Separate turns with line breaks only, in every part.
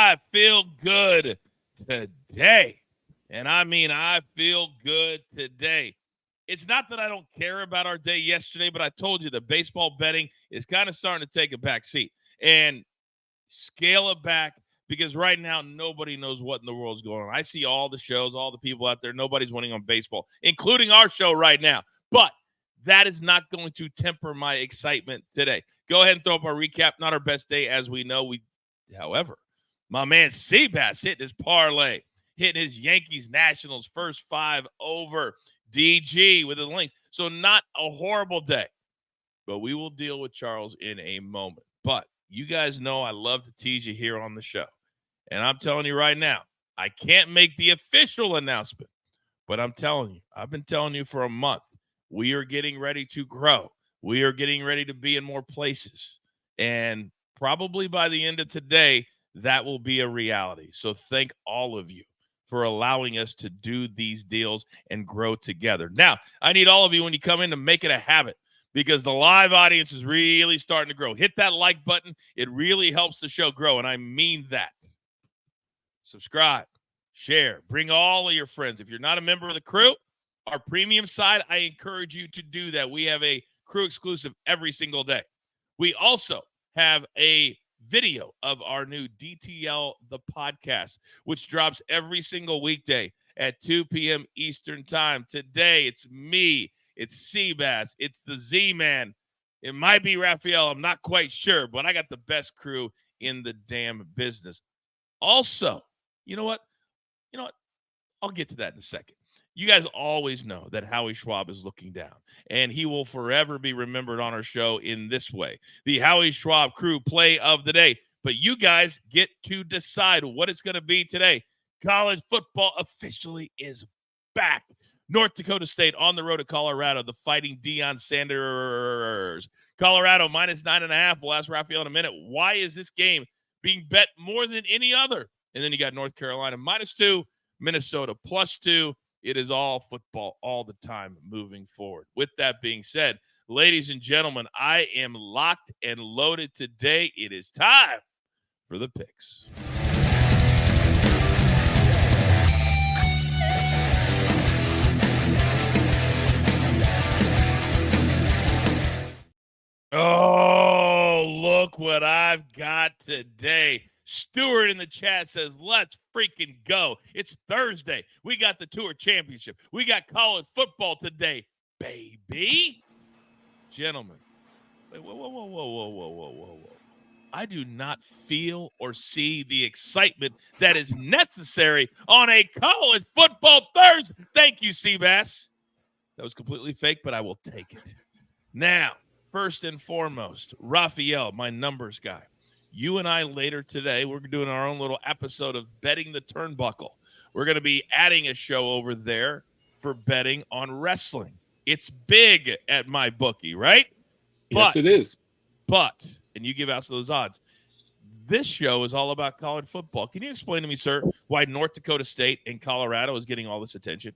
I feel good today. And I mean, I feel good today. It's not that I don't care about our day yesterday, but I told you the baseball betting is kind of starting to take a back seat. And scale it back because right now nobody knows what in the world's going on. I see all the shows, all the people out there. Nobody's winning on baseball, including our show right now. But that is not going to temper my excitement today. Go ahead and throw up our recap. Not our best day, as we know. However, my man Seabass hitting his parlay, hitting his Yankees Nationals first 5 over DG with the links. So not a horrible day, but we will deal with Charles in a moment. But you guys know I love to tease you here on the show. And I'm telling you right now, I can't make the official announcement, but I'm telling you, I've been telling you for a month, we are getting ready to grow. We are getting ready to be in more places. And probably by the end of today, that will be a reality. So thank all of you for allowing us to do these deals and grow together. Now, I need all of you when you come in to make it a habit because the live audience is really starting to grow. Hit that like button. It really helps the show grow, and I mean that. Subscribe, share, bring all of your friends. If you're not a member of the crew, our premium side, I encourage you to do that. We have a crew exclusive every single day. We also have a video of our new DTL, the podcast, which drops every single weekday at 2 p.m. Eastern time. Today, it's me, it's Seabass, it's the Z-Man. It might be Raphael, I'm not quite sure, but I got the best crew in the damn business. Also, you know what? I'll get to that in a second. You guys always know that Howie Schwab is looking down, and he will forever be remembered on our show in this way. The Howie Schwab crew play of the day. But you guys get to decide what it's going to be today. College football officially is back. North Dakota State on the road to Colorado, the Fighting Deion Sanders. Colorado minus 9.5. We'll ask Raphael in a minute. Why is this game being bet more than any other? And then you got North Carolina -2, Minnesota +2. It is all football all the time moving forward. With that being said, ladies and gentlemen, I am locked and loaded today. It is time for the picks. Oh, look what I've got today. Stuart in the chat says, let's freaking go. It's Thursday. We got the Tour Championship. We got college football today, baby. Gentlemen, wait, whoa. I do not feel or see the excitement that is necessary on a college football Thursday. Thank you, Seabass. That was completely fake, but I will take it. Now, first and foremost, Raphael, my numbers guy. You and I later today, we're doing our own little episode of Betting the Turnbuckle. We're going to be adding a show over there for betting on wrestling. It's big at my bookie, right?
Yes, it is.
But, and you give out those odds, this show is all about college football. Can you explain to me, sir, why North Dakota State and Colorado is getting all this attention?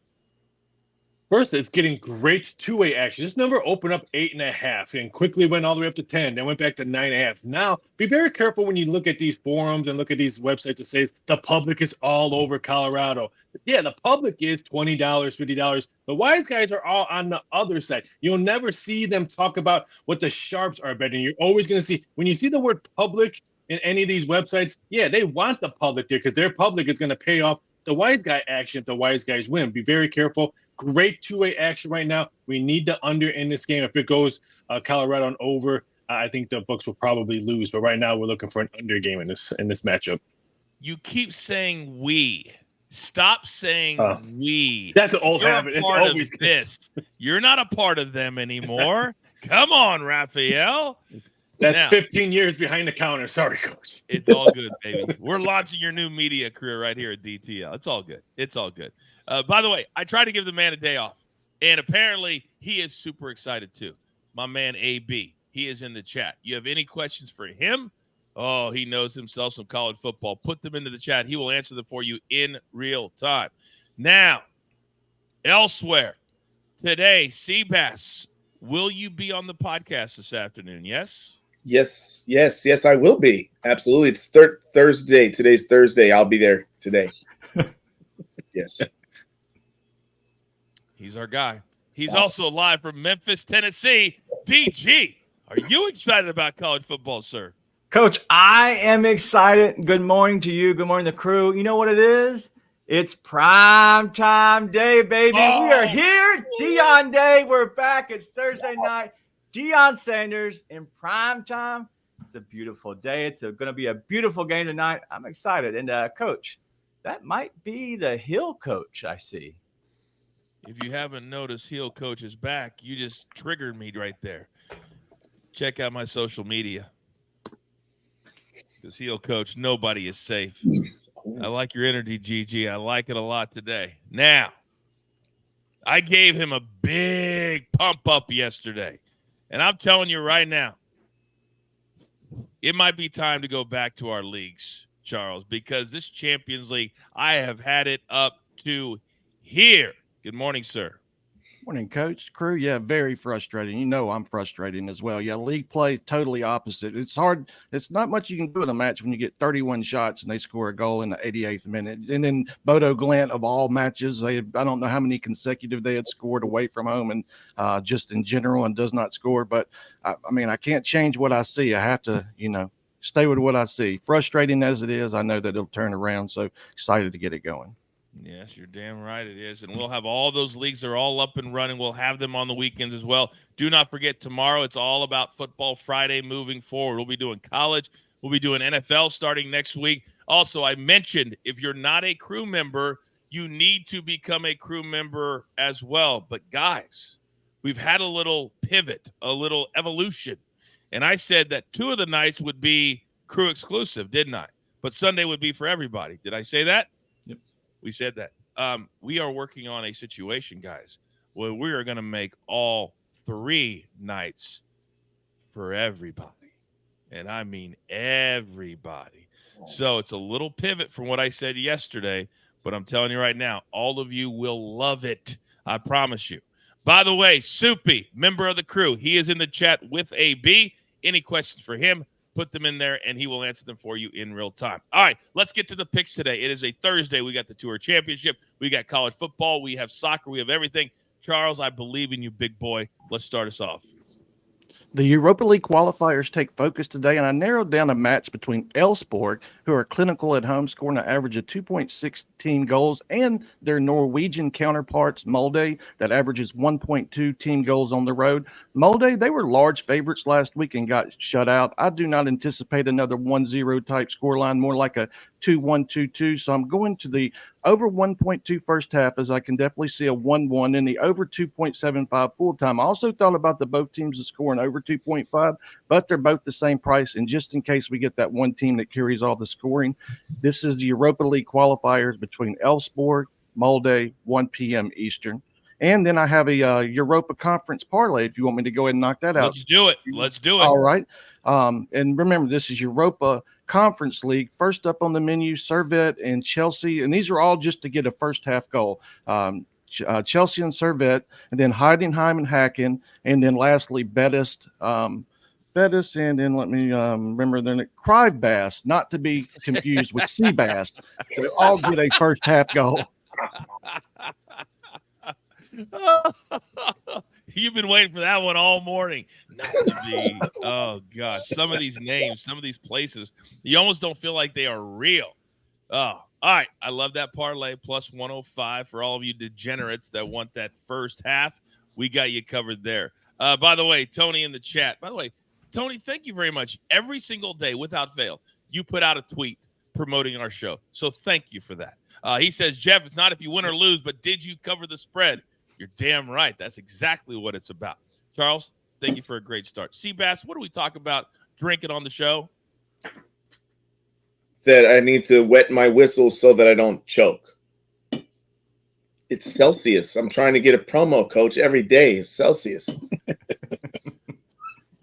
First, it's getting great two-way action. This number opened up 8.5 and quickly went all the way up to 10, then went back to 9.5. Now, be very careful when you look at these forums and look at these websites that says the public is all over Colorado. Yeah, the public is $20, $50. The wise guys are all on the other side. You'll never see them talk about what the sharps are betting. You're always going to see, when you see the word public in any of these websites, yeah, they want the public there because their public is going to pay off the wise guy action if the wise guys win. Be very careful. Great two-way action right now. We need the under in this game. If it goes Colorado on over, I think the books will probably lose. But right now we're looking for an under game in this matchup.
You keep saying we. Stop saying we.
That's an old habit. It's always
this. You're not a part of them anymore. Come on, Raphael.
That's now, 15 years behind the counter. Sorry, Coach.
It's all good, baby. We're launching your new media career right here at DTL. It's all good. It's all good. By the way, I tried to give the man a day off, and apparently he is super excited too. My man AB, he is in the chat. You have any questions for him? Oh, he knows himself some college football. Put them into the chat. He will answer them for you in real time. Now, elsewhere, today, Seabass, will you be on the podcast this afternoon? Yes?
Yes, I will be. Absolutely. It's Thursday. Today's Thursday. I'll be there today. Yes.
He's our guy. He's also live from Memphis, Tennessee. DG, are you excited about college football, sir?
Coach, I am excited. Good morning to you. Good morning to the crew. You know what it is? It's prime time day, baby. We are here. Deion Day. We're back. It's Thursday night. Deion Sanders in prime time. It's a beautiful day. It's going to be a beautiful game tonight. I'm excited. And Coach, that might be the Hill coach I see.
If you haven't noticed, Heel Coach is back. You just triggered me right there. Check out my social media. Because Heel Coach, nobody is safe. I like your energy, GG. I like it a lot today. Now, I gave him a big pump up yesterday. And I'm telling you right now, it might be time to go back to our leagues, Charles, because this Champions League, I have had it up to here. Good morning, sir.
Morning, Coach. Crew, yeah, very frustrating. You know I'm frustrating as well. Yeah, league play, totally opposite. It's hard. It's not much you can do in a match when you get 31 shots and they score a goal in the 88th minute. And then Bodo Glint, of all matches, I don't know how many consecutive they had scored away from home and just in general and does not score. But, I mean, I can't change what I see. I have to, stay with what I see. Frustrating as it is, I know that it'll turn around. So excited to get it going.
Yes, you're damn right it is. And we'll have all those leagues. They're all up and running. We'll have them on the weekends as well. Do not forget, tomorrow it's all about football Friday moving forward. We'll be doing college. We'll be doing NFL starting next week. Also, I mentioned if you're not a crew member, you need to become a crew member as well. But, guys, we've had a little pivot, a little evolution. And I said that 2 of the nights would be crew exclusive, didn't I? But Sunday would be for everybody. Did I say that? We said that. We are working on a situation, guys, where we are going to make all 3 nights for everybody. And I mean everybody. So it's a little pivot from what I said yesterday, but I'm telling you right now, all of you will love it. I promise you. By the way, Soupy, member of the crew, he is in the chat with AB. Any questions for him? Put them in there, and he will answer them for you in real time. All right, let's get to the picks today. It is a Thursday. We got the Tour Championship. We got college football. We have soccer. We have everything. Charles, I believe in you, big boy. Let's start us off.
The Europa League qualifiers take focus today, and I narrowed down a match between Elfsborg, who are clinical at home, scoring an average of 2.16 goals, and their Norwegian counterparts, Molde, that averages 1.2 team goals on the road. Molde, they were large favorites last week and got shut out. I do not anticipate another 1-0 type scoreline, more like a 2-1, 2-2. So I'm going to the over 1.2 first half, as I can definitely see a 1-1 and the over 2.75 full time. I also thought about the both teams to score an over 2.5, but they're both the same price. And just in case we get that one team that carries all the scoring, this is the Europa League qualifiers between Elfsborg, Molde, 1 p.m. Eastern. And then I have a Europa Conference parlay if you want me to go ahead and knock that out.
Let's do it. Let's do it.
All right. And remember, this is Europa Conference League. First up on the menu, Servette and Chelsea. And these are all just to get a first half goal. Chelsea and Servette, and then Heidenheim and Hacken. And then lastly, Betis. Betis, and then let me remember then Crive Bass, not to be confused with Sea Bass. They all get a first half goal.
You've been waiting for that one all morning. Not to be. Oh, gosh. Some of these names, some of these places, you almost don't feel like they are real. Oh, all right. I love that parlay, plus 105 for all of you degenerates that want that first half. We got you covered there. By the way, Tony in the chat. By the way, Tony, thank you very much. Every single day, without fail, you put out a tweet promoting our show. So thank you for that. He says, Jeff, it's not if you win or lose, but did you cover the spread? You're damn right. That's exactly what it's about. Charles, thank you for a great start. Seabass, what do we talk about drinking on the show?
That I need to wet my whistle so that I don't choke. It's Celsius. I'm trying to get a promo, Coach. Every day is Celsius.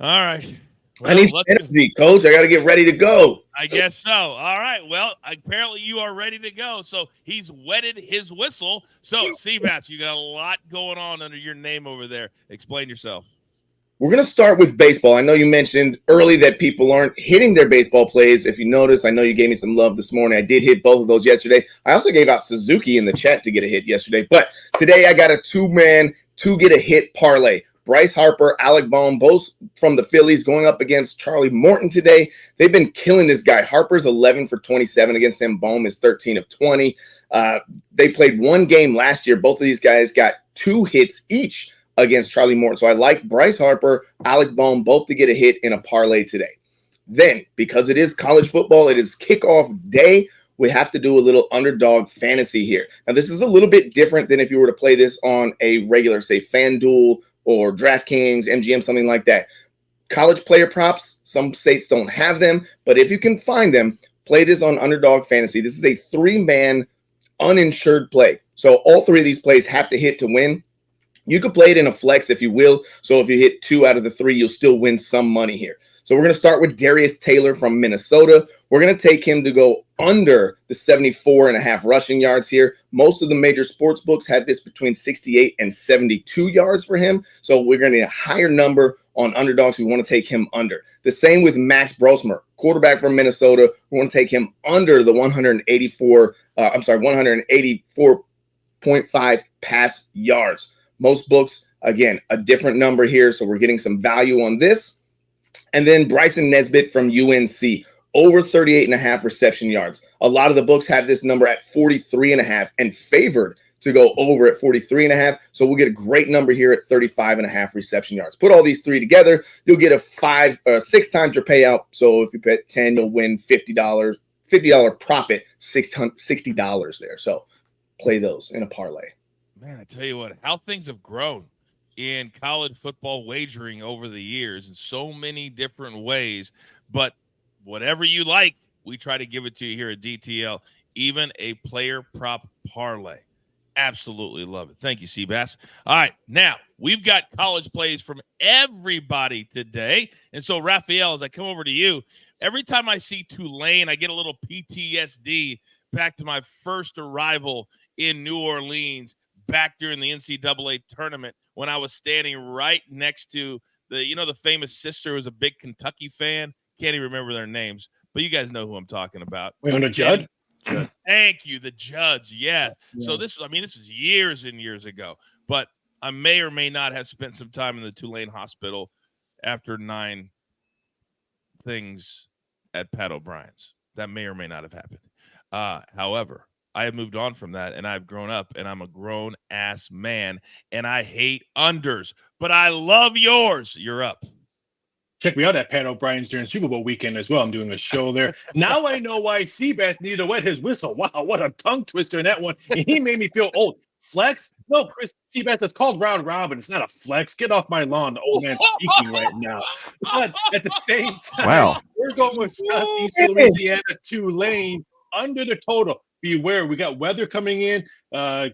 All right. Well,
I need energy, Coach. I got to get ready to go.
I guess so. All right. Well, apparently you are ready to go. So he's wetted his whistle. So, Seabass, you got a lot going on under your name over there. Explain yourself.
We're going to start with baseball. I know you mentioned early that people aren't hitting their baseball plays. If you noticed, I know you gave me some love this morning. I did hit both of those yesterday. I also gave out Suzuki in the chat to get a hit yesterday. But today I got a two-man, two-get-a-hit parlay. Bryce Harper, Alec Bohm, both from the Phillies going up against Charlie Morton today. They've been killing this guy. Harper's 11 for 27 against him. Bohm is 13 of 20. They played one game last year. Both of these guys got 2 hits each against Charlie Morton. So I like Bryce Harper, Alec Bohm, both to get a hit in a parlay today. Then, because it is college football, it is kickoff day, we have to do a little underdog fantasy here. Now, this is a little bit different than if you were to play this on a regular, say, FanDuel or DraftKings, MGM, something like that. College player props, some states don't have them, but if you can find them, play this on underdog fantasy. This is a 3-man uninsured play. So all 3 of these plays have to hit to win. You could play it in a flex if you will. So if you hit 2 out of the 3, you'll still win some money here. So we're going to start with Darius Taylor from Minnesota. We're going to take him to go under the 74.5 rushing yards here. Most of the major sports books have this between 68 and 72 yards for him. So we're going to need a higher number on underdogs. We want to take him under. The same with Max Brosmer, quarterback from Minnesota. We want to take him under the 184.5 pass yards. Most books, again, a different number here. So we're getting some value on this. And then Bryson Nesbitt from UNC, over 38.5 reception yards. A lot of the books have this number at 43.5 and favored to go over at 43.5. So we'll get a great number here at 35.5 reception yards. Put all these 3 together, you'll get a 6 times your payout. So if you bet 10, you'll win $50 profit, $60 there. So play those in a parlay.
Man, I tell you what, how things have grown in college football wagering over the years in so many different ways. But whatever you like, we try to give it to you here at DTL, even a player prop parlay. Absolutely love it. Thank you, Seabass. All right, now we've got college plays from everybody today. And so, Raphael, as I come over to you, every time I see Tulane, I get a little PTSD back to my first arrival in New Orleans back during the NCAA tournament when I was standing right next to the famous sister who was a big Kentucky fan. Can't even remember their names, but you guys know who I'm talking about.
Wait, on the Judd?
Thank you, the Judds. Yes. So this is years and years ago, but I may or may not have spent some time in the Tulane hospital after 9 things at Pat O'Brien's. That may or may not have happened. However, I have moved on from that, and I've grown up, and I'm a grown-ass man, and I hate unders, but I love yours. You're up.
Check me out at Pat O'Brien's during Super Bowl weekend as well. I'm doing a show there. Now I know why Seabass needed to wet his whistle. Wow, what a tongue twister in that one. And he made me feel old. Flex? No, Chris Seabass, it's called round robin. It's not a flex. Get off my lawn, the old man speaking right now. But at the same time, we're going with Southeast Louisiana, Tulane, under the total. Beware, we got weather coming in. The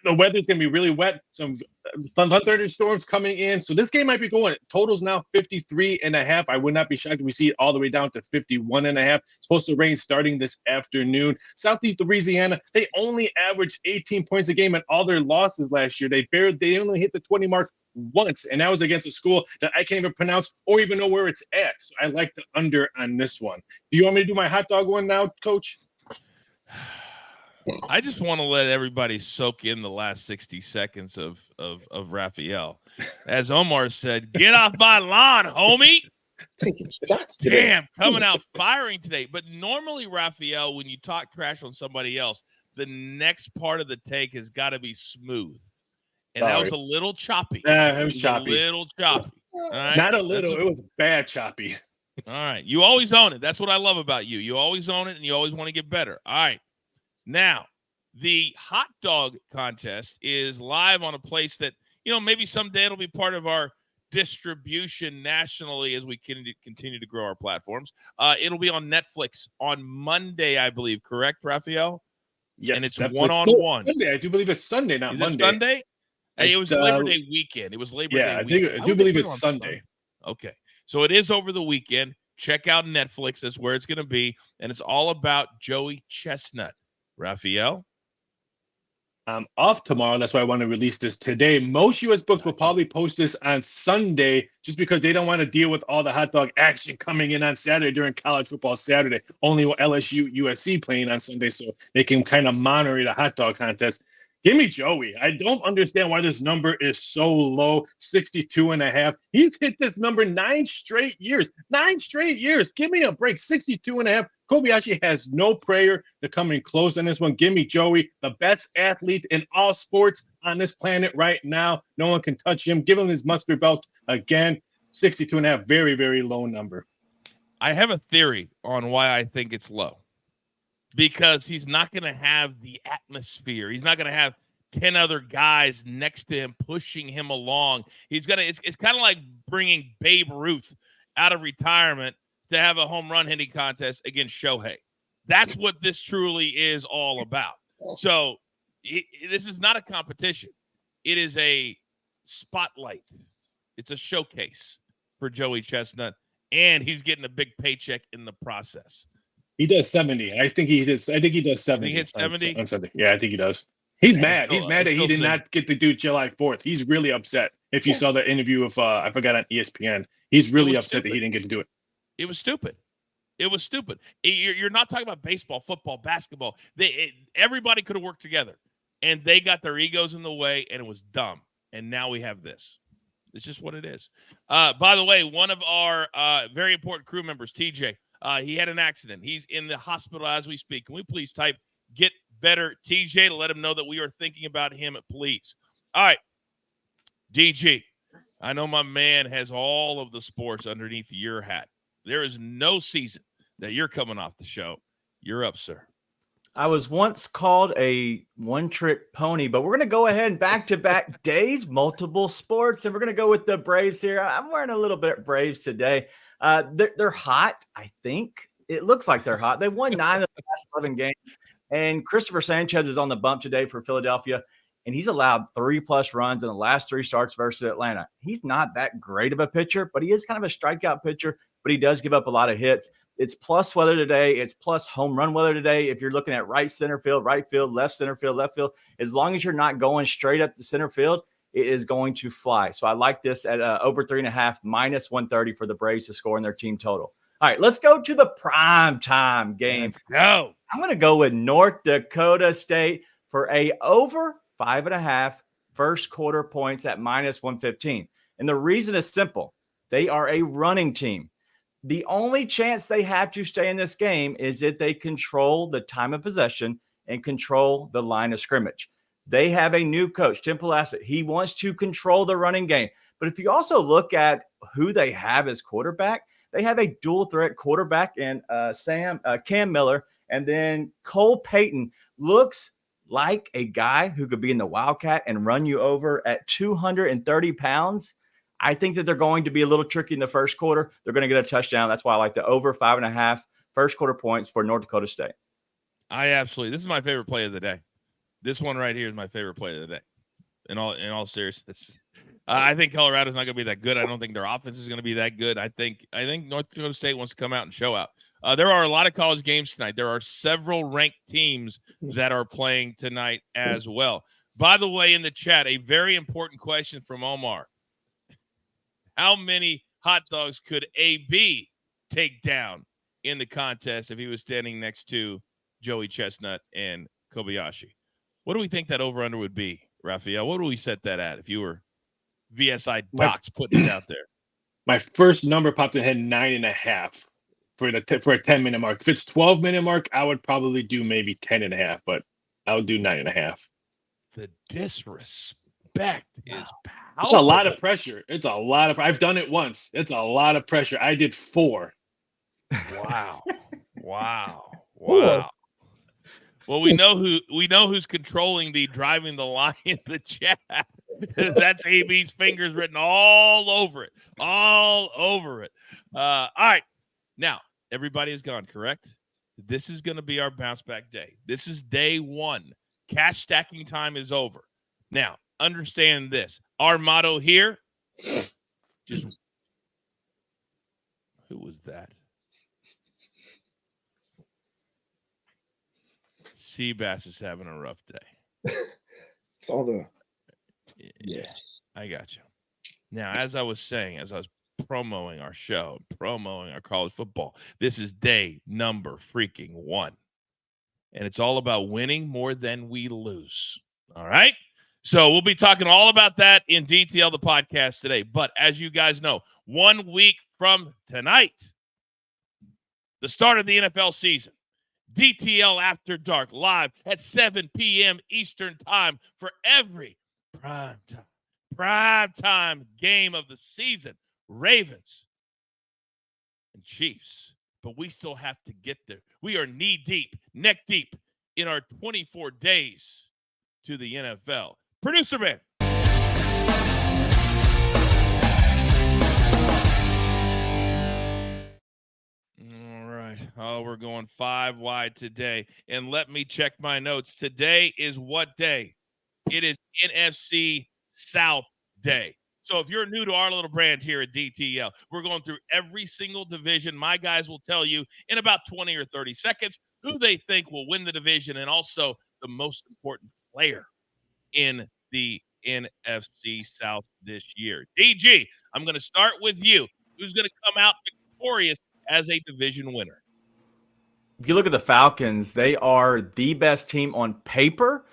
weather's going to be really wet. Some thunderstorms coming in. So this game might be going. Total's now 53.5. I would not be shocked if we see it all the way down to 51.5. It's supposed to rain starting this afternoon. Southeast Louisiana, they only averaged 18 points a game in all their losses last year. They only hit the 20 mark once, and that was against a school that I can't even pronounce or even know where it's at. So I like the under on this one. Do you want me to do my hot dog one now, Coach?
I just want to let everybody soak in the last 60 seconds of Raphael. As Omar said, get off my lawn, homie.
Taking shots today.
Damn, coming out firing today. But normally, Raphael, when you talk trash on somebody else, the next part of the take has got to be smooth. And that was a little choppy.
It was choppy.
A little choppy. All right?
Not a little. It was bad choppy.
All right. You always own it. That's what I love about you. You always own it, and you always want to get better. All right. Now, the hot dog contest is live on a place that, maybe someday it'll be part of our distribution nationally as we continue to grow our platforms. It'll be on Netflix on Monday, I believe. Correct, Raphael?
Yes.
And it's one-on-one.
Sunday. I do believe it's Sunday, not
Is
Monday.
It Sunday? Hey, it was Labor Day weekend. It was Labor Day weekend.
I do believe it's Sunday.
Okay. So it is over the weekend. Check out Netflix. That's where it's going to be. And it's all about Joey Chestnut. Raphael?
I'm off tomorrow. That's why I want to release this today. Most U.S. books will probably post this on Sunday just because they don't want to deal with all the hot dog action coming in on Saturday during college football Saturday. Only LSU, USC playing on Sunday, so they can kind of monitor the hot dog contest. Give me Joey. I don't understand why this number is so low, 62.5. He's hit this number 9 straight years. 9 straight years. Give me a break. 62.5. Kobayashi has no prayer to come in close on this one. Give me Joey, the best athlete in all sports on this planet right now. No one can touch him. Give him his mustard belt again. 62.5. Very, very low number.
I have a theory on why I think it's low. Because he's not going to have the atmosphere. He's not going to have 10 other guys next to him pushing him along. He's going to. It's kind of like bringing Babe Ruth out of retirement to have a home run hitting contest against Shohei. That's what this truly is all about. So this is not a competition. It is a spotlight. It's a showcase for Joey Chestnut, and he's getting a big paycheck in the process.
He does 70. I think he does 70.
He hit 70
on Sunday. Yeah, I think he does. He's mad. He's mad that he did not get to do July 4th. He's really upset. If you saw the interview of I forgot on ESPN, he's really upset that he didn't get to do it.
It was stupid. It was stupid. You're not talking about baseball, football, basketball. Everybody could have worked together, and they got their egos in the way, and it was dumb. And now we have this. It's just what it is. By the way, one of our very important crew members, TJ, he had an accident. He's in the hospital as we speak. Can we please type "Get Better TJ" to let him know that we are thinking about him, please? All right, DG, I know my man has all of the sports underneath your hat. There is no season that you're coming off the show. You're up, sir.
I was once called a one-trick pony, but we're going to go ahead and back-to-back days, multiple sports, and we're going to go with the Braves here. I'm wearing a little bit Braves today. They're hot, I think. It looks like they're hot. They won 9 of the last 11 games, and Christopher Sanchez is on the bump today for Philadelphia, and he's allowed 3+ runs in the last 3 starts versus Atlanta. He's not that great of a pitcher, but he is kind of a strikeout pitcher, but he does give up a lot of hits. It's plus weather today. It's plus home run weather today. If you're looking at right center field, right field, left center field, left field, as long as you're not going straight up to center field, it is going to fly. So I like this at over 3.5, minus 130 for the Braves to score in their team total. All right, let's go to the prime time game.
Let's go.
I'm going to go with North Dakota State for a over 5.5 first quarter points at minus 115. And the reason is simple. They are a running team. The only chance they have to stay in this game is if they control the time of possession and control the line of scrimmage. They have a new coach, Tim Pulaski. He wants to control the running game. But if you also look at who they have as quarterback, they have a dual threat quarterback in Cam Miller, and then Cole Payton looks like a guy who could be in the Wildcat and run you over at 230 pounds. I think that they're going to be a little tricky in the first quarter. They're going to get a touchdown. That's why I like the over 5.5 first quarter points for North Dakota State.
This is my favorite play of the day. This one right here is my favorite play of the day. In all seriousness, I think Colorado's not going to be that good. I don't think their offense is going to be that good. I think North Dakota State wants to come out and show out. There are a lot of college games tonight. There are several ranked teams that are playing tonight as well. By the way, in the chat, a very important question from Omar. How many hot dogs could AB take down in the contest if he was standing next to Joey Chestnut and Kobayashi? What do we think that over-under would be, Raphael? What do we set that at if you were VSI Docs putting it out there?
My first number popped in head 9.5 for a 10-minute mark. If it's 12-minute mark, I would probably do maybe 10.5, but I would do 9.5.
The disrespect is powerful.
It's a lot of pressure. I've done it once. It's a lot of pressure. I did 4.
Wow. Well, we know who's controlling the driving the line in the chat. That's AB's fingers written all over it. All right. Now, everybody is gone, correct? This is going to be our bounce back day. This is day 1. Cash stacking time is over. Now, understand this. Our motto here, who was that? Seabass is having a rough day.
It's all the
I got you. Now, as I was saying, as I was promoting our show, promoting our college football, this is day number freaking 1. And it's all about winning more than we lose. All right? So we'll be talking all about that in DTL, the podcast today. But as you guys know, 1 week from tonight, the start of the NFL season, DTL After Dark, live at 7 p.m. Eastern Time for every prime time game of the season. Ravens and Chiefs. But we still have to get there. We are knee deep, neck deep in our 24 days to the NFL. Producer man. All right. Oh, we're going 5 wide today. And let me check my notes. Today is what day? It is NFC South Day. So if you're new to our little brand here at DTL, we're going through every single division. My guys will tell you in about 20 or 30 seconds who they think will win the division and also the most important player in the NFC South this year. DG, I'm going to start with you. Who's going to come out victorious as a division winner?
If you look at the Falcons, they are the best team on paper.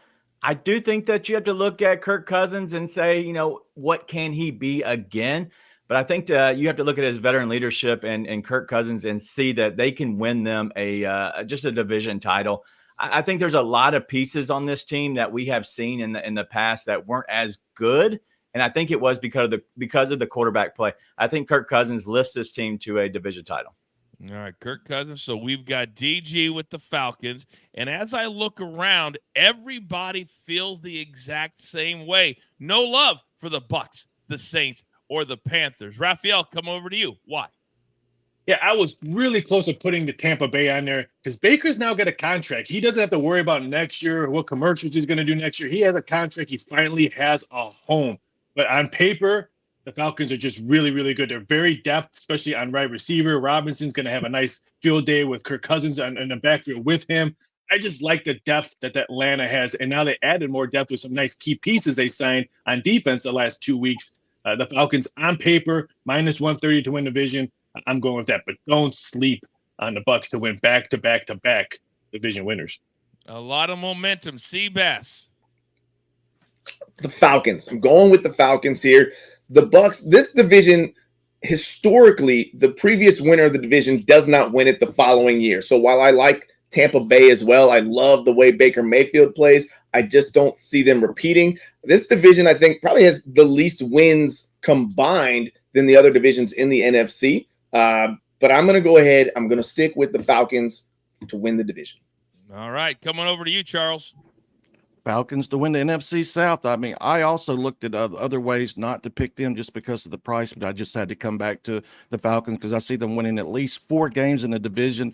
I do think that you have to look at Kirk Cousins and say, you know, what can he be again? But I think you have to look at his veteran leadership and Kirk Cousins and see that they can win them just a division title. I think there's a lot of pieces on this team that we have seen in the past that weren't as good, and I think it was because of the quarterback play. I think Kirk Cousins lifts this team to a division title.
All right, Kirk Cousins. So we've got DG with the Falcons. And as I look around, everybody feels the exact same way. No love for the Bucs, the Saints, or the Panthers. Raphael, come over to you. Why?
Yeah, I was really close to putting the Tampa Bay on there because Baker's now got a contract. He doesn't have to worry about next year or what commercials he's going to do next year. He has a contract. He finally has a home. But on paper, the Falcons are just really, really good. They're very depth, especially on right receiver. Robinson's going to have a nice field day with Kirk Cousins in the backfield with him. I just like the depth that Atlanta has. And now they added more depth with some nice key pieces they signed on defense the last 2 weeks. The Falcons on paper, minus 130 to win the division. I'm going with that. But don't sleep on the Bucs to win back-to-back-to-back division winners.
A lot of momentum. Seabass.
the Falcons. I'm going with the Falcons here. The Bucs, this division, historically, the previous winner of the division does not win it the following year. So while I like Tampa Bay as well, I love the way Baker Mayfield plays, I just don't see them repeating. This division, I think, probably has the least wins combined than the other divisions in the NFC. But I'm going to go ahead. I'm going to stick with the Falcons to win the division.
All right. Coming over to you, Charles.
Falcons to win the NFC South. I mean, I also looked at other ways not to pick them just because of the price, but I just had to come back to the Falcons because I see them winning at least 4 games in the division.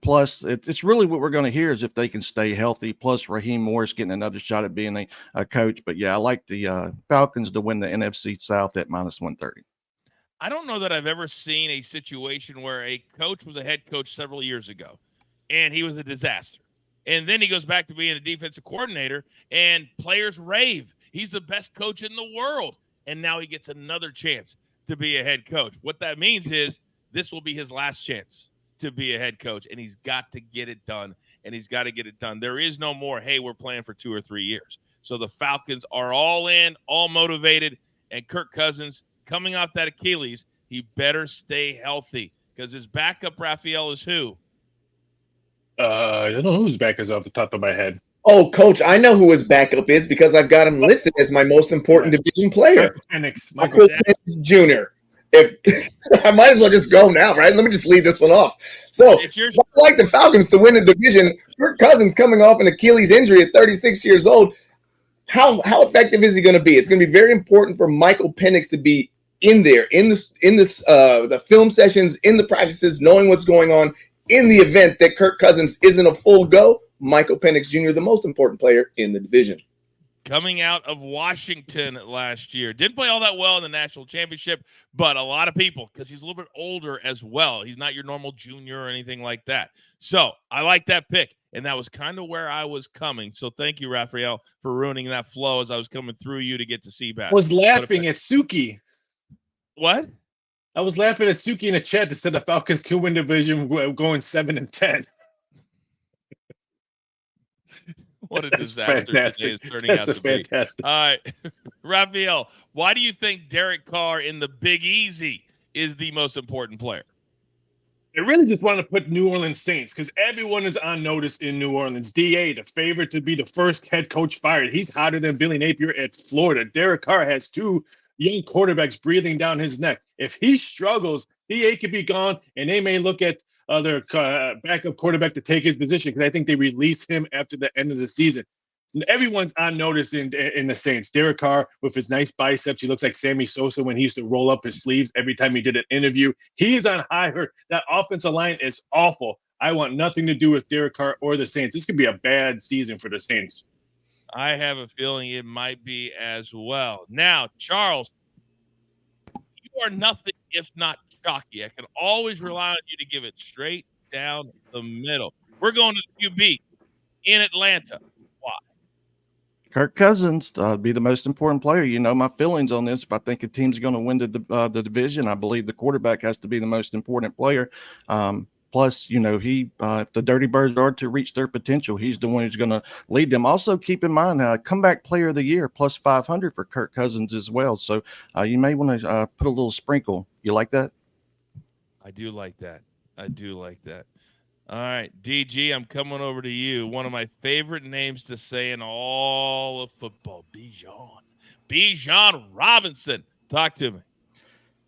Plus, it's really what we're going to hear is if they can stay healthy. Plus, Raheem Morris getting another shot at being a coach. But, yeah, I like the Falcons to win the NFC South at minus 130.
I don't know that I've ever seen a situation where a coach was a head coach several years ago, and he was a disaster. And then he goes back to being a defensive coordinator, and players rave. He's the best coach in the world. And now he gets another chance to be a head coach. What that means is this will be his last chance to be a head coach, and he's got to get it done, and he's got to get it done. There is no more, hey, we're playing for 2 or 3 years. So the Falcons are all in, all motivated, and Kirk Cousins coming off that Achilles, he better stay healthy because his backup, Raphael, is who?
I don't know whose back is off the top of my head.
Oh, Coach, I know who his backup is because I've got him listed as my most important division player. Michael Penix Jr. If I might as well just go now, right? Let me just lead this one off. So, I like the Falcons to win the division. Kirk Cousins coming off an Achilles injury at 36 years old. How effective is he going to be? It's going to be very important for Michael Penix to be in there, in the film sessions, in the practices, knowing what's going on. In the event that Kirk Cousins isn't a full go, Michael Penix Jr., the most important player in the division.
Coming out of Washington last year. Didn't play all that well in the national championship, but a lot of people, because he's a little bit older as well. He's not your normal junior or anything like that. So I like that pick. And that was kind of where I was coming. So thank you, Raphael, for ruining that flow as I was coming through you to get to Seabass.
I was laughing at Suki.
What?
I was laughing at Suki in the chat that said the Falcons could win division going 7-10.
What a disaster today is turning out to be.
Fantastic.
All right, Raphael, why do you think Derek Carr in the Big Easy is the most important player?
I really just wanted to put New Orleans Saints because everyone is on notice in New Orleans. DA, the favorite to be the first head coach fired. He's hotter than Billy Napier at Florida. Derek Carr has 2 young quarterbacks breathing down his neck. If he struggles, DA could be gone, and they may look at their backup quarterback to take his position because I think they release him after the end of the season. Everyone's on notice in the Saints. Derek Carr with his nice biceps. He looks like Sammy Sosa when he used to roll up his sleeves every time he did an interview. He's on high hurt. That offensive line is awful. I want nothing to do with Derek Carr or the Saints. This could be a bad season for the Saints.
I have a feeling it might be as well. Now, Charles, you are nothing if not chalky. I can always rely on you to give it straight down the middle. We're going to the QB in Atlanta. Why?
Kirk Cousins be the most important player. You know my feelings on this. If I think a team's going to win the division, I believe the quarterback has to be the most important player. Plus, you know, if the Dirty Birds are to reach their potential, he's the one who's going to lead them. Also, keep in mind, comeback player of the year, plus 500 for Kirk Cousins as well. So you may want to put a little sprinkle. You like that?
I do like that. I do like that. All right, DG, I'm coming over to you. One of my favorite names to say in all of football, Bijan Robinson. Talk to me.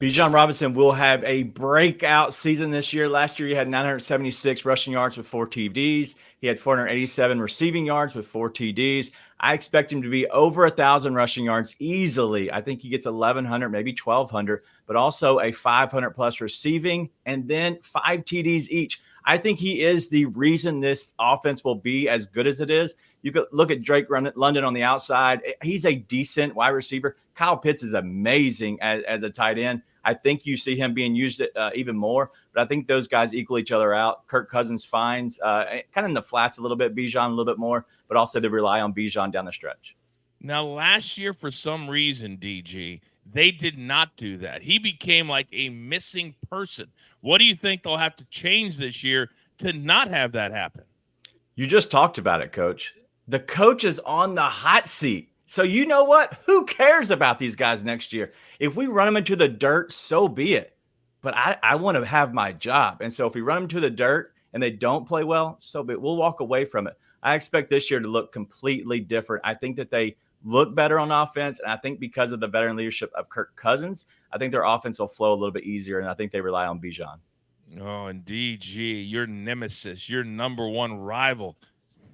Bijan Robinson will have a breakout season this year. Last year, he had 976 rushing yards with 4 TDs. He had 487 receiving yards with 4 TDs. I expect him to be over 1,000 rushing yards easily. I think he gets 1,100, maybe 1,200, but also a 500-plus receiving and then 5 TDs each. I think he is the reason this offense will be as good as it is. You could look at Drake London on the outside. He's a decent wide receiver. Kyle Pitts is amazing as a tight end. I think you see him being used even more, but I think those guys equal each other out. Kirk Cousins finds kind of in the flats a little bit, Bijan a little bit more, but also they rely on Bijan down the stretch.
Now, last year, for some reason, DG, they did not do that. He became like a missing person. What do you think they'll have to change this year to not have that happen?
You just talked about it, Coach. The coach is on the hot seat. So you know what? Who cares about these guys next year? If we run them into the dirt, so be it. But I want to have my job. And so if we run them to the dirt and they don't play well, so be it. We'll walk away from it. I expect this year to look completely different. I think that they look better on offense. And I think because of the veteran leadership of Kirk Cousins, I think their offense will flow a little bit easier. And I think they rely on Bijan.
Oh, and DG, your nemesis, your number one rival.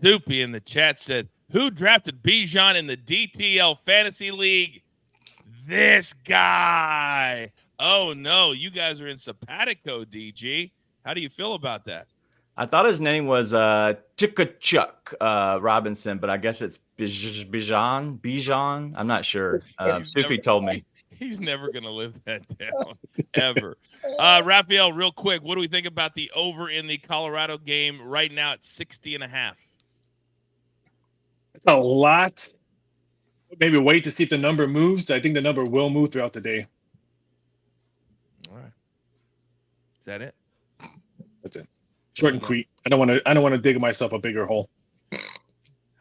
Soupy in the chat said, who drafted Bijan in the DTL Fantasy League? This guy. Oh, no, you guys are in Sapatico, DG. How do you feel about that?
I thought his name was Chickachuk Robinson, but I guess it's Bijan. I'm not sure. Suki told me.
He's never going to live that down, ever. Raphael, real quick, what do we think about the over in the Colorado game right now at 60.5?
That's a lot. Maybe wait to see if the number moves. I think the number will move throughout the day.
All right. Is that it?
That's it. Short and sweet. I don't want to dig myself a bigger hole.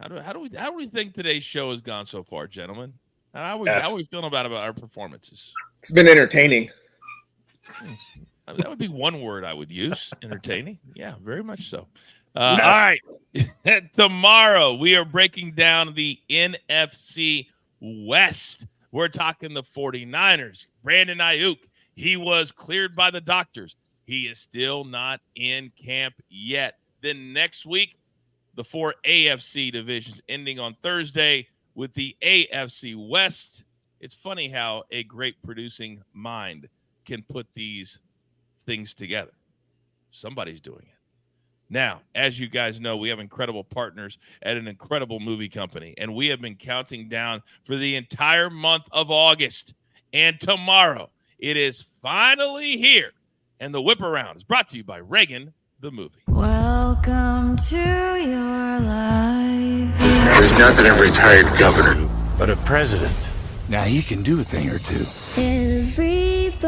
How do we think today's show has gone so far, gentlemen? How are we feeling about our performances?
It's been entertaining.
That would be one word I would use. Entertaining. Yeah, very much so. All right. Tomorrow, we are breaking down the NFC West. We're talking the 49ers. Brandon Ayuk, he was cleared by the doctors. He is still not in camp yet. Then next week, the 4 AFC divisions ending on Thursday with the AFC West. It's funny how a great producing mind can put these things together. Somebody's doing it. Now, as you guys know, we have incredible partners at an incredible movie company, and we have been counting down for the entire month of August. And tomorrow, it is finally here. And the Whip Around is brought to you by Reagan, the movie.
Welcome to your life.
There's nothing a retired governor, but a president. Now he can do a thing or two.
Everybody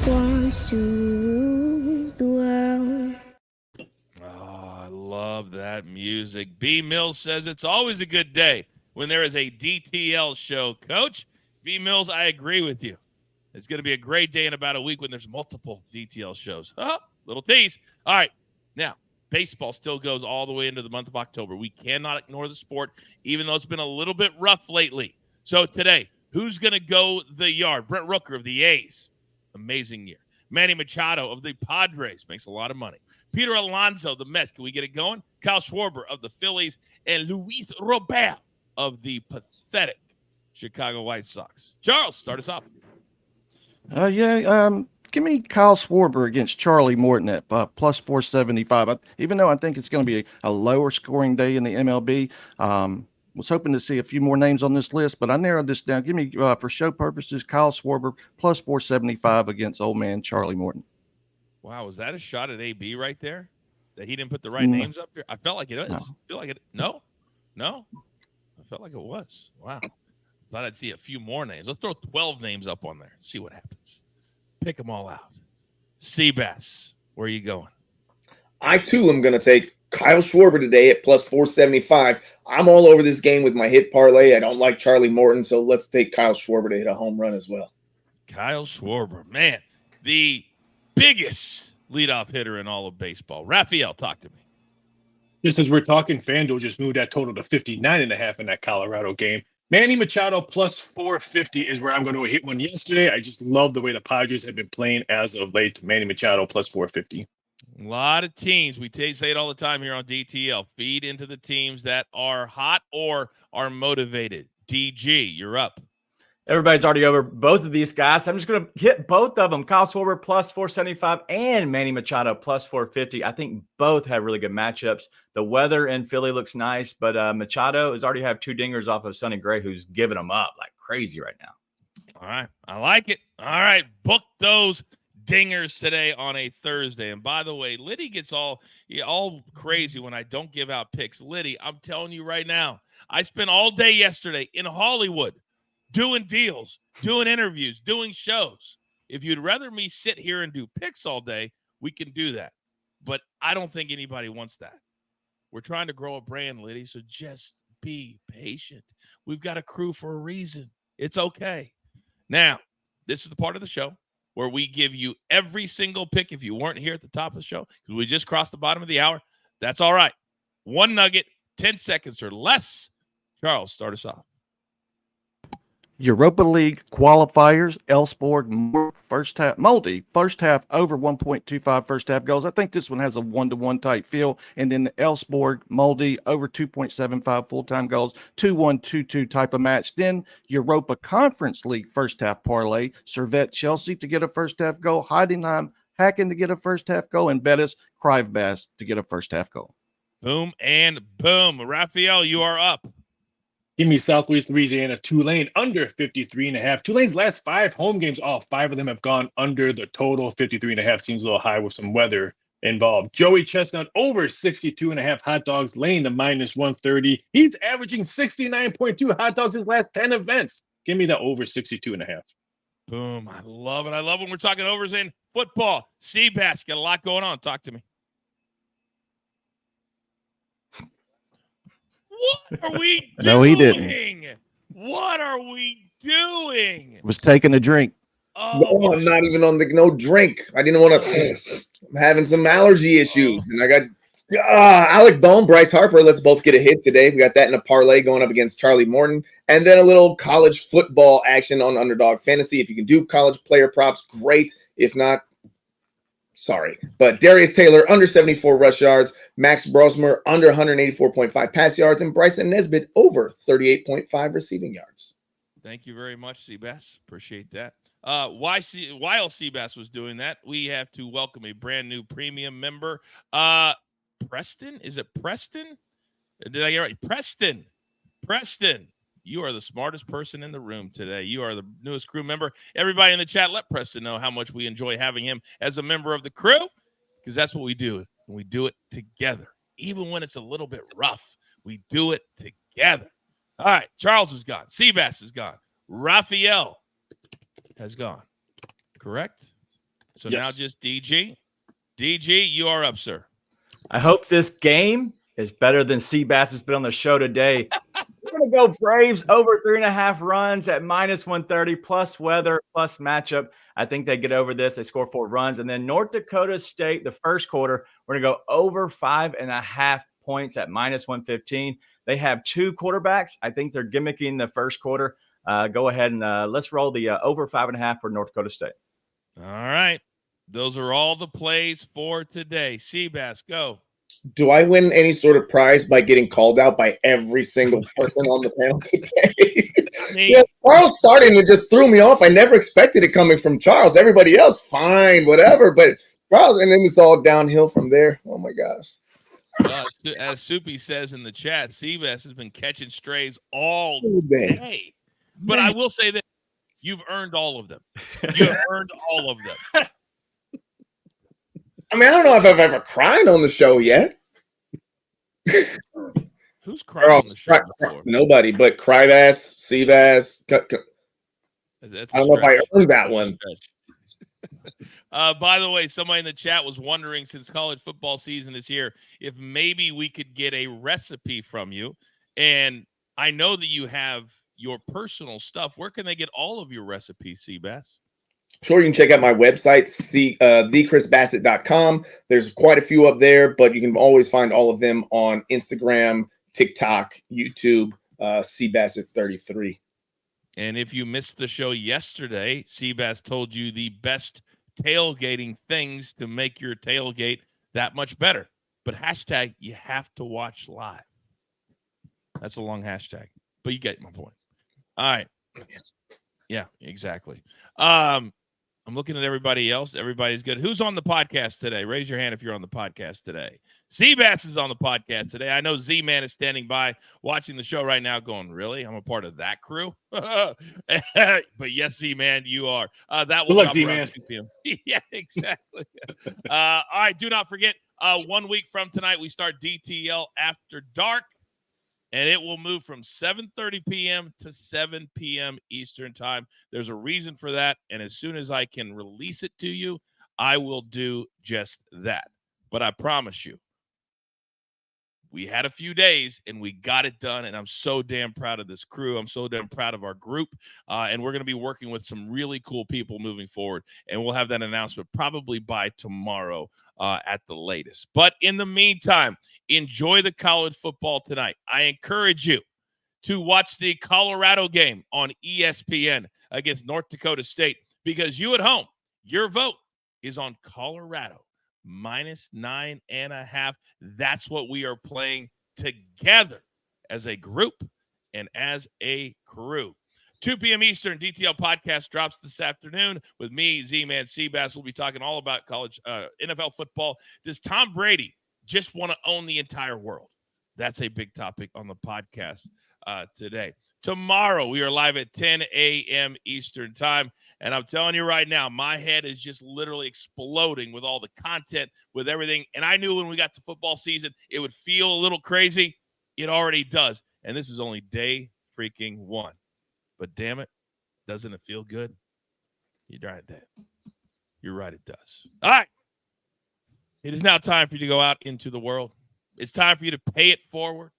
wants to rule the world.
Oh, I love that music. B. Mills says it's always a good day when there is a DTL show. Coach, B. Mills, I agree with you. It's going to be a great day in about a week when there's multiple DTL shows. Oh, little tease. All right. Now, baseball still goes all the way into the month of October. We cannot ignore the sport, even though it's been a little bit rough lately. So today, who's going to go the yard? Brent Rooker of the A's. Amazing year. Manny Machado of the Padres. Makes a lot of money. Peter Alonso, the Mets. Can we get it going? Kyle Schwarber of the Phillies. And Luis Robert of the pathetic Chicago White Sox. Charles, start us off.
Give me Kyle Schwarber against Charlie Morton at plus 475. Even though I think it's going to be a lower scoring day in the MLB, was hoping to see a few more names on this list, but I narrowed this down. Give me, for show purposes, Kyle Schwarber plus 475 against old man Charlie Morton.
Wow, was that a shot at AB right there? That he didn't put the right names up here? I felt like it is.
No.
I feel like it. No? I felt like it was. Wow. Thought I'd see a few more names. Let's throw 12 names up on there and see what happens. Pick them all out. Seabass, where are you going?
I, too, am going to take Kyle Schwarber today at plus 475. I'm all over this game with my hit parlay. I don't like Charlie Morton, so let's take Kyle Schwarber to hit a home run as well.
Kyle Schwarber. Man, the biggest leadoff hitter in all of baseball. Raphael, talk to me.
Just as we're talking, FanDuel just moved that total to 59.5 in that Colorado game. Manny Machado plus 450 is where I'm going to hit one yesterday. I just love the way the Padres have been playing as of late. Manny Machado plus 450.
A lot of teams. We say it all the time here on DTL. Feed into the teams that are hot or are motivated. DG, you're up.
Everybody's already over both of these guys. I'm just going to hit both of them. Kyle Schwarber plus 475 and Manny Machado plus 450. I think both have really good matchups. The weather in Philly looks nice, but Machado has already had 2 dingers off of Sonny Gray, who's giving them up like crazy right now.
All right. I like it. All right. Book those dingers today on a Thursday. And by the way, Liddy gets all crazy when I don't give out picks. Liddy, I'm telling you right now, I spent all day yesterday in Hollywood doing deals, doing interviews, doing shows. If you'd rather me sit here and do picks all day, we can do that. But I don't think anybody wants that. We're trying to grow a brand, Liddy, so just be patient. We've got a crew for a reason. It's okay. Now, this is the part of the show where we give you every single pick. If you weren't here at the top of the show, because we just crossed the bottom of the hour, that's all right. 1 nugget, 10 seconds or less. Charles, start us off.
Europa League qualifiers, Elfsborg, Moldy, first half over 1.25 first half goals. I think this one has a 1-to-1 type feel. And then the Elfsborg, Moldy, over 2.75 full-time goals, 2-1, 2-2 type of match. Then Europa Conference League first half parlay, Servette, Chelsea to get a first half goal, Heidenheim, Hacken to get a first half goal, and Betis, Krivbass to get a first half goal.
Boom and boom. Raphael, you are up.
Give me Southwest Louisiana, Tulane under 53.5. Tulane's last 5 home games, all 5 of them have gone under the total. 53.5 seems a little high with some weather involved. Joey Chestnut over 62.5 hot dogs, laying the minus 130. He's averaging 69.2 hot dogs his last 10 events. Give me the over 62.5.
Boom. I love it. I love when we're talking overs in football. Seabass, got a lot going on. Talk to me. What are we doing?
No, he didn't.
What are we doing?
Was taking a drink.
Oh,
No, I'm not even on the no drink. I didn't want to. I'm having some allergy issues, and I got Alec Bone, Bryce Harper. Let's both get a hit today. We got that in a parlay going up against Charlie Morton, and then a little college football action on Underdog Fantasy. If you can do college player props, great. If not, sorry. But Darius Taylor under 74 rush yards, Max Brosmer under 184.5 pass yards, and Bryson Nesbitt over 38.5 receiving yards.
thank you very much, Seabass. Appreciate that. While Seabass was doing that, we have to welcome a brand new premium member. Preston? Is it Preston? Did I get it right? Preston. You are the smartest person in the room today. You are the newest crew member. Everybody in the chat, let Preston know how much we enjoy having him as a member of the crew, because that's what we do. And we do it together. even when it's a little bit rough, we do it together. All right, Charles is gone. Seabass is gone. Raphael has gone. Correct? So
Yes.
now just DG. DG, you are up, sir.
I hope this game is better than Seabass has been on the show today. We're going to go Braves over 3.5 runs at -130 plus weather plus matchup. I think they get over this. They score 4 runs. And then North Dakota State, the first quarter, we're going to go over 5.5 points at -115. They have 2 quarterbacks. I think they're gimmicking the first quarter. Go ahead and let's roll the over 5.5 for North Dakota State.
All right. Those are all the plays for today. Seabass, go.
Do I win any sort of prize by getting called out by every single person on the panel today? Yeah, Charles starting to just threw me off. I never expected it coming from Charles. Everybody else, fine, whatever. But Charles, and then it's all downhill from there. Oh, my gosh.
As Soupy says in the chat, Seabass has been catching strays all
day.
But I will say that you've earned all of them. You have earned all of them.
I mean, I don't know if I've ever cried on the show yet.
Who's crying on the show before?
Nobody, but Crybass, Seabass. I don't know if I earned that one.
By the way, somebody in the chat was wondering, since college football season is here, if maybe we could get a recipe from you. And I know that you have your personal stuff. Where can they get all of your recipes, Seabass?
Sure, you can check out my website, thechrisbassett.com. There's quite a few up there, but you can always find all of them on Instagram, TikTok, YouTube, cbassett33.
And if you missed the show yesterday, Seabass told you the best tailgating things to make your tailgate that much better. But hashtag, you have to watch live. That's a long hashtag, but you get my point. All right. Yeah, exactly. I'm looking at everybody else. Everybody's good. Who's on the podcast today? Raise your hand if you're on the podcast today. Seabass is on the podcast today. I know Z-Man is standing by watching the show right now going, really? I'm a part of that crew? But yes, Z-Man, you are. That will
drop around
2 p.m. Yeah, exactly. All right, do not forget, 1 week from tonight, we start DTL After Dark. And it will move from 7:30 p.m. to 7 p.m. Eastern time. There's a reason for that. And as soon as I can release it to you, I will do just that. But I promise you, we had a few days and we got it done. And I'm so damn proud of this crew. I'm so damn proud of our group. And we're going to be working with some really cool people moving forward. And we'll have that announcement probably by tomorrow at the latest. But in the meantime, enjoy the college football tonight. I encourage you to watch the Colorado game on ESPN against North Dakota State, because you at home, your vote is on Colorado -9.5. That's what we are playing together as a group and as a crew. 2 p.m. Eastern, DTL podcast drops this afternoon with me, Z-Man Seabass. We'll be talking all about college NFL football. Does Tom Brady just want to own the entire world? That's a big topic on the podcast today. Tomorrow, we are live at 10 a.m. Eastern time. And I'm telling you right now, my head is just literally exploding with all the content, with everything. And I knew when we got to football season, it would feel a little crazy. It already does. And this is only day freaking 1. But damn it, doesn't it feel good? You're right, Dad. You're right, it does. All right. It is now time for you to go out into the world. It's time for you to pay it forward.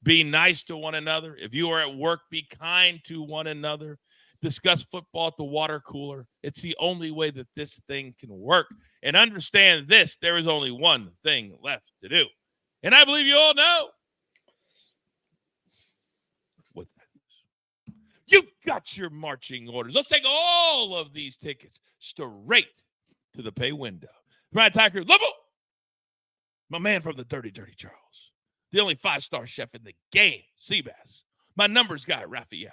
Be nice to one another. If you are at work, be kind to one another. Discuss football at the water cooler. It's the only way that this thing can work. And understand this, there is only one thing left to do. And I believe you all know what that is. You got your marching orders. Let's take all of these tickets straight to the pay window. Brian Tucker, Liberal, my man from the Dirty Charles. The only 5-star chef in the game, Seabass. My numbers guy, Raphael.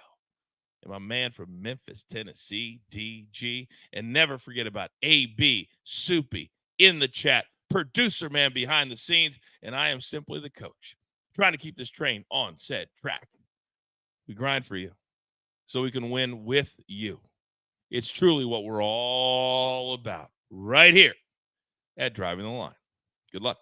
And my man from Memphis, Tennessee, DG. And never forget about AB, Soupy, in the chat. Producer man behind the scenes. And I am simply the coach, trying to keep this train on said track. We grind for you so we can win with you. It's truly what we're all about right here at Driving the Line. Good luck.